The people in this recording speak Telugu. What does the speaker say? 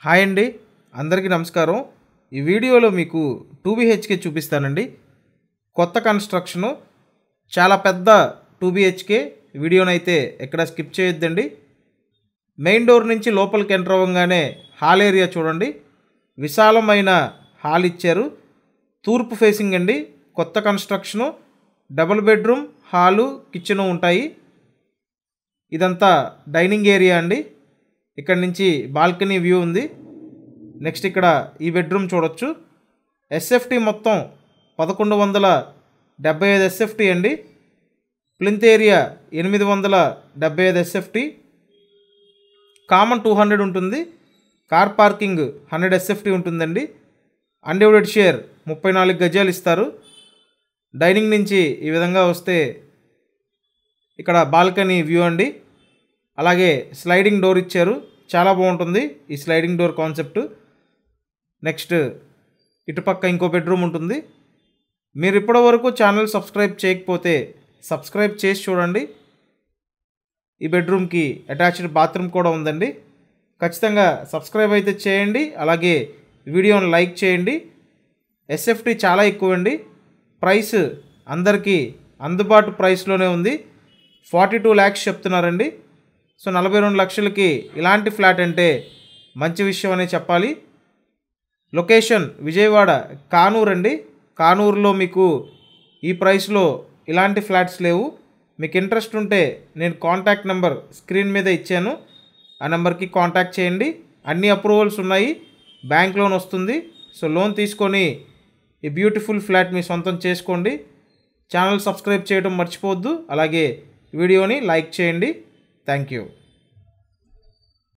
హాయ్ అండి, అందరికీ నమస్కారం. ఈ వీడియోలో మీకు 2 BHK చూపిస్తానండి. కొత్త కన్స్ట్రక్షను, చాలా పెద్ద 2 BHK. వీడియోనైతే ఎక్కడ స్కిప్ చేయొద్దండి. మెయిన్ డోర్ నుంచి లోపలికి ఎంటర్ అవ్వగానే హాల్ ఏరియా చూడండి. విశాలమైన హాల్ ఇచ్చారు. తూర్పు ఫేసింగ్ అండి. కొత్త construction, double bedroom, hall, kitchen ఉంటాయి. ఇదంతా డైనింగ్ ఏరియా అండి. ఇక్కడ నుంచి బాల్కనీ వ్యూ ఉంది. నెక్స్ట్ ఇక్కడ ఈ బెడ్రూమ్ చూడొచ్చు. ఎస్ఎఫ్టీ మొత్తం 1175 ఎస్ఎఫ్టీ అండి. Plinth area 875 SFT. కామన్ 200 ఉంటుంది. కార్ పార్కింగ్ 100 ఎస్ఎఫ్టీ ఉంటుందండి. అన్డివైడెడ్ షేర్ 34 గజాలు ఇస్తారు. డైనింగ్ నుంచి ఈ విధంగా వస్తే ఇక్కడ బాల్కనీ వ్యూ అండి. అలాగే స్లైడింగ్ డోర్ ఇచ్చారు. చాలా బాగుంటుంది ఈ స్లైడింగ్ డోర్ కాన్సెప్ట్. నెక్స్ట్ ఇటుపక్క ఇంకో బెడ్రూమ్ ఉంటుంది. మీరు ఇప్పటి వరకు ఛానల్ సబ్స్క్రైబ్ చేయకపోతే సబ్స్క్రైబ్ చేసి చూడండి. ఈ బెడ్రూమ్కి అటాచ్డ్ బాత్రూమ్ కూడా ఉందండి. ఖచ్చితంగా సబ్స్క్రైబ్ అయితే చేయండి. అలాగే వీడియోని లైక్ చేయండి. ఎస్ఎఫ్టీ చాలా ఎక్కువ అండి. ప్రైస్ అందరికీ అందుబాటు ప్రైస్లోనే ఉంది. 42 lakhs చెప్తున్నారండి. సో 42 లక్షలకి ఇలాంటి ఫ్లాట్ అంటే మంచి విషయం అనే చెప్పాలి. లొకేషన్ విజయవాడ కానూరు అండి. కానూరులో మీకు ఈ ప్రైస్లో ఇలాంటి ఫ్లాట్స్ లేవు. మీకు ఇంట్రెస్ట్ ఉంటే నేను కాంటాక్ట్ నెంబర్ స్క్రీన్ మీద ఇచ్చాను. ఆ నెంబర్కి కాంటాక్ట్ చేయండి. అన్ని అప్రూవల్స్ ఉన్నాయి. బ్యాంక్ లోన్ వస్తుంది. సో లోన్ తీసుకొని ఈ బ్యూటిఫుల్ ఫ్లాట్ మీ సొంతం చేసుకోండి. ఛానల్ సబ్స్క్రైబ్ చేయడం మర్చిపోవద్దు. అలాగే వీడియోని లైక్ చేయండి. Thank you.